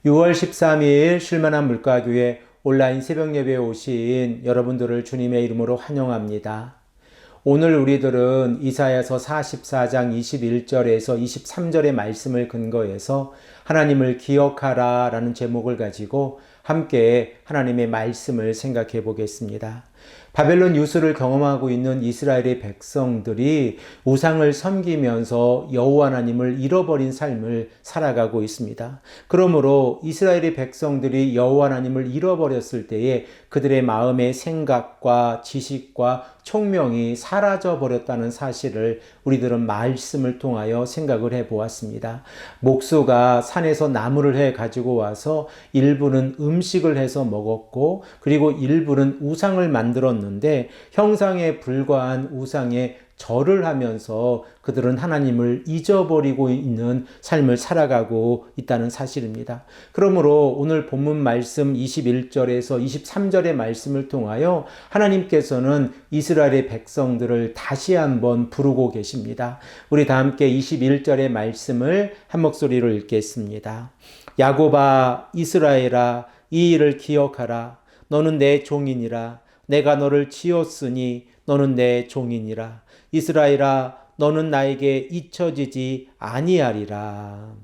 6월 13일 쉴만한 물가교회 온라인 새벽 예배에 오신 여러분들을 주님의 이름으로 환영합니다. 오늘 우리들은 이사야서 44장 21절에서 23절의 말씀을 근거해서 하나님을 기억하라 라는 제목을 가지고 함께 하나님의 말씀을 생각해 보겠습니다. 바벨론 유수를 경험하고 있는 이스라엘의 백성들이 우상을 섬기면서 여호와 하나님을 잃어버린 삶을 살아가고 있습니다. 그러므로 이스라엘의 백성들이 여호와 하나님을 잃어버렸을 때에 그들의 마음의 생각과 지식과 총명이 사라져 버렸다는 사실을 우리들은 말씀을 통하여 생각을 해 보았습니다. 목수가 산에서 나무를 해 가지고 와서 일부는 음식을 해서 먹었고 그리고 일부는 우상을 만들었는데 형상에 불과한 우상에 절을 하면서 그들은 하나님을 잊어버리고 있는 삶을 살아가고 있다는 사실입니다. 그러므로 오늘 본문 말씀 21절에서 23절의 말씀을 통하여 하나님께서는 이스라엘의 백성들을 다시 한번 부르고 계십니다. 우리 다 함께 21절의 말씀을 한 목소리로 읽겠습니다. 야곱아 이스라엘아 이 일을 기억하라. 너는 내 종이니라. 내가 너를 지었으니 너는 내 종이니라. 이스라엘아 너는 나에게 잊혀지지 아니하리라.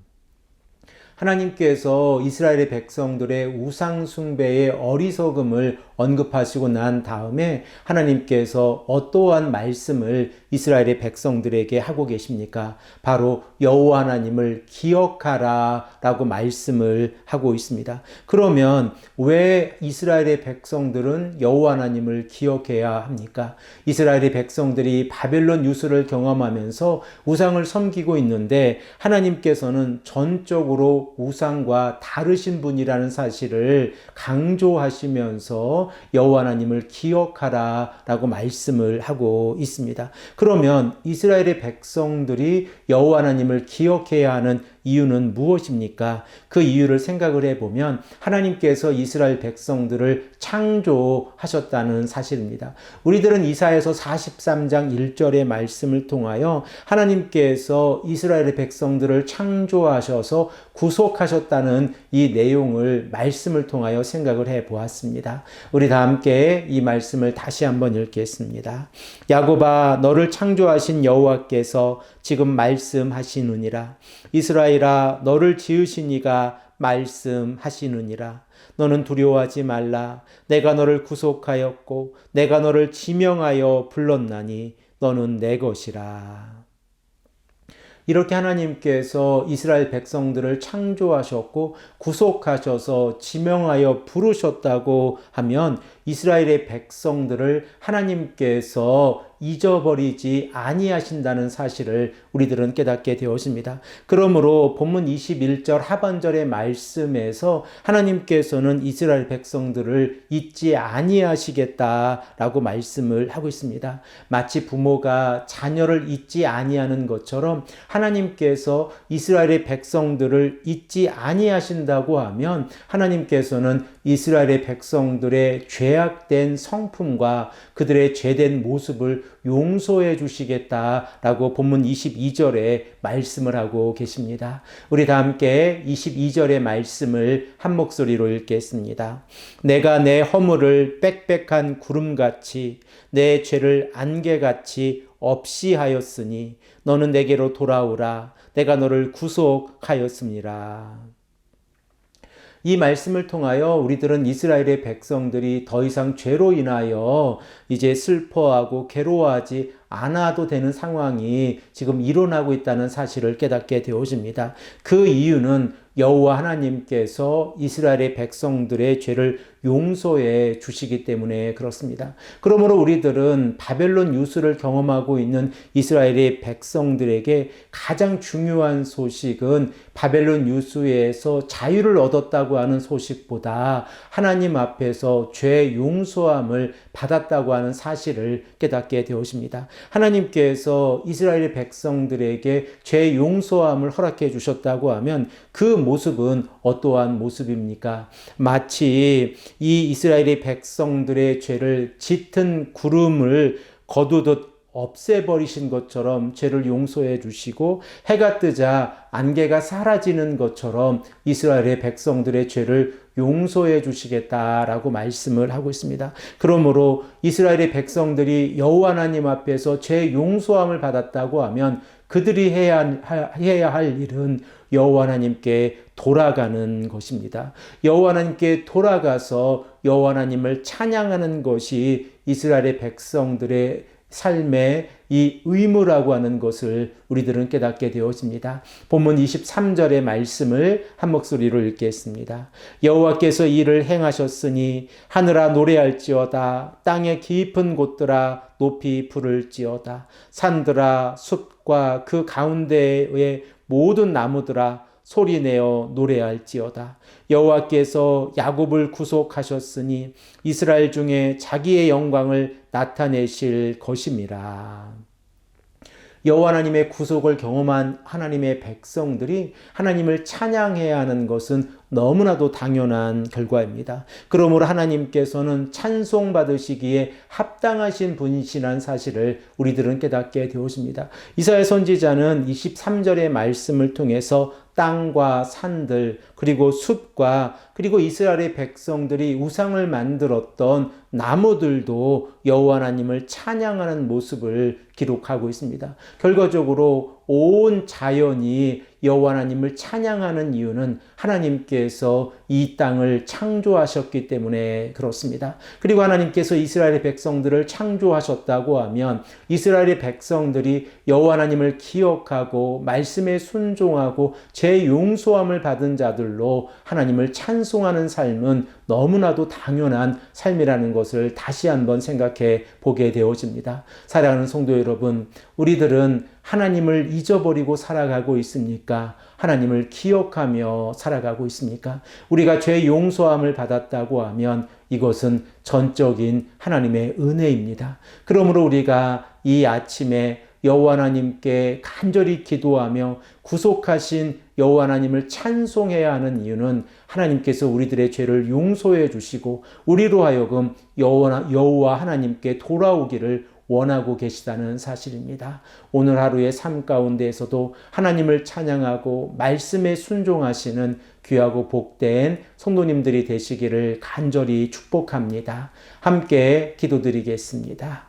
하나님께서 이스라엘의 백성들의 우상 숭배의 어리석음을 언급하시고 난 다음에 하나님께서 어떠한 말씀을 이스라엘의 백성들에게 하고 계십니까? 바로 여호와 하나님을 기억하라 라고 말씀을 하고 있습니다. 그러면 왜 이스라엘의 백성들은 여호와 하나님을 기억해야 합니까? 이스라엘의 백성들이 바벨론 유수를 경험하면서 우상을 섬기고 있는데 하나님께서는 전적으로 우상과 다르신 분이라는 사실을 강조하시면서 여호와 하나님을 기억하라라고 말씀을 하고 있습니다. 그러면 이스라엘의 백성들이 여호와 하나님을 기억해야 하는 이유는 무엇입니까? 그 이유를 생각을 해보면 하나님께서 이스라엘 백성들을 창조하셨다는 사실입니다. 우리들은 이사야서 43장 1절의 말씀을 통하여 하나님께서 이스라엘의 백성들을 창조하셔서 구속하셨다는 이 내용을 말씀을 통하여 생각을 해보았습니다. 우리 다 함께 이 말씀을 다시 한번 읽겠습니다. 야곱아 너를 창조하신 여호와께서 지금 말씀하시느니라. 이스라엘아 너를 지으신 이가 말씀하시느니라. 너는 두려워하지 말라. 내가 너를 구속하였고 내가 너를 지명하여 불렀나니 너는 내 것이라. 이렇게 하나님께서 이스라엘 백성들을 창조하셨고 구속하셔서 지명하여 부르셨다고 하면 이스라엘의 백성들을 하나님께서 잊어버리지 아니하신다는 사실을 우리들은 깨닫게 되었습니다. 그러므로 본문 21절 하반절의 말씀에서 하나님께서는 이스라엘 백성들을 잊지 아니하시겠다라고 말씀을 하고 있습니다. 마치 부모가 자녀를 잊지 아니하는 것처럼 하나님께서 이스라엘의 백성들을 잊지 아니하신다고 하면 하나님께서는 이스라엘의 백성들의 죄악된 성품과 그들의 죄된 모습을 용서해 주시겠다라고 본문 22절에 말씀을 하고 계십니다. 우리 다 함께 22절의 말씀을 한 목소리로 읽겠습니다. 내가 내 허물을 빽빽한 구름같이 내 죄를 안개같이 없이 하였으니 너는 내게로 돌아오라. 내가 너를 구속하였습니다. 이 말씀을 통하여 우리들은 이스라엘의 백성들이 더 이상 죄로 인하여 이제 슬퍼하고 괴로워하지 않아도 되는 상황이 지금 일어나고 있다는 사실을 깨닫게 되어집니다. 그 이유는 여호와 하나님께서 이스라엘의 백성들의 죄를 용서해 주시기 때문에 그렇습니다. 그러므로 우리들은 바벨론 유수를 경험하고 있는 이스라엘의 백성들에게 가장 중요한 소식은 바벨론 유수에서 자유를 얻었다고 하는 소식보다 하나님 앞에서 죄 용서함을 받았다고 하는 사실을 깨닫게 되었습니다. 하나님께서 이스라엘의 백성들에게 죄 용서함을 허락해 주셨다고 하면 그 모습은 어떠한 모습입니까? 마치 이 이스라엘의 백성들의 죄를 짙은 구름을 거두듯 없애버리신 것처럼 죄를 용서해 주시고 해가 뜨자 안개가 사라지는 것처럼 이스라엘의 백성들의 죄를 용서해 주시겠다라고 말씀을 하고 있습니다. 그러므로 이스라엘의 백성들이 여호와 하나님 앞에서 죄 용서함을 받았다고 하면 그들이 해야 할 일은 여호와 하나님께 돌아가는 것입니다. 여호와 하나님께 돌아가서 여호와 하나님을 찬양하는 것이 이스라엘의 백성들의 삶의 이 의무라고 하는 것을 우리들은 깨닫게 되었습니다. 본문 23절의 말씀을 한 목소리로 읽겠습니다. 여호와께서 이를 행하셨으니 하늘아 노래할지어다. 땅의 깊은 곳들아 높이 부를지어다. 산들아 숲과 그 가운데의 모든 나무들아 소리내어 노래할지어다. 여호와께서 야곱을 구속하셨으니 이스라엘 중에 자기의 영광을 나타내실 것임이라. 여호와 하나님의 구속을 경험한 하나님의 백성들이 하나님을 찬양해야 하는 것은 너무나도 당연한 결과입니다. 그러므로 하나님께서는 찬송받으시기에 합당하신 분이시라는 사실을 우리들은 깨닫게 되었습니다. 이사야 선지자는 23절의 말씀을 통해서 땅과 산들 그리고 숲과 그리고 이스라엘의 백성들이 우상을 만들었던 나무들도 여호와 하나님을 찬양하는 모습을 기록하고 있습니다. 결과적으로 온 자연이 여호와 하나님을 찬양하는 이유는 하나님께서 이 땅을 창조하셨기 때문에 그렇습니다. 그리고 하나님께서 이스라엘의 백성들을 창조하셨다고 하면 이스라엘의 백성들이 여호와 하나님을 기억하고 말씀에 순종하고 죄 용서함을 받은 자들로 하나님을 찬송하는 삶은 너무나도 당연한 삶이라는 것을 다시 한번 생각해 보게 되어집니다. 사랑하는 성도 여러분, 우리들은 하나님을 잊어버리고 살아가고 있습니까? 하나님을 기억하며 살아가고 있습니까? 우리가 죄 용서함을 받았다고 하면 이것은 전적인 하나님의 은혜입니다. 그러므로 우리가 이 아침에 여호와 하나님께 간절히 기도하며 구속하신 여호와 하나님을 찬송해야 하는 이유는 하나님께서 우리들의 죄를 용서해 주시고 우리로 하여금 여호와 하나님께 돌아오기를 원하고 계시다는 사실입니다. 오늘 하루의 삶 가운데에서도 하나님을 찬양하고 말씀에 순종하시는 귀하고 복된 성도님들이 되시기를 간절히 축복합니다. 함께 기도드리겠습니다.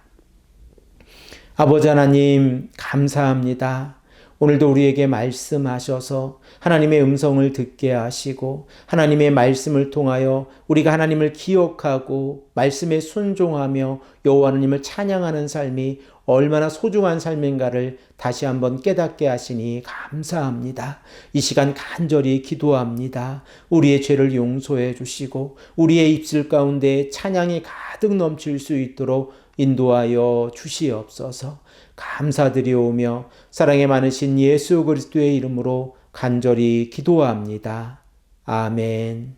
아버지 하나님 감사합니다. 오늘도 우리에게 말씀하셔서 하나님의 음성을 듣게 하시고 하나님의 말씀을 통하여 우리가 하나님을 기억하고 말씀에 순종하며 여호와 하나님을 찬양하는 삶이 얼마나 소중한 삶인가를 다시 한번 깨닫게 하시니 감사합니다. 이 시간 간절히 기도합니다. 우리의 죄를 용서해 주시고 우리의 입술 가운데 찬양이 가득 넘칠 수 있도록 인도하여 주시옵소서. 감사드리오며 사랑에 많으신 예수 그리스도의 이름으로 간절히 기도합니다. 아멘.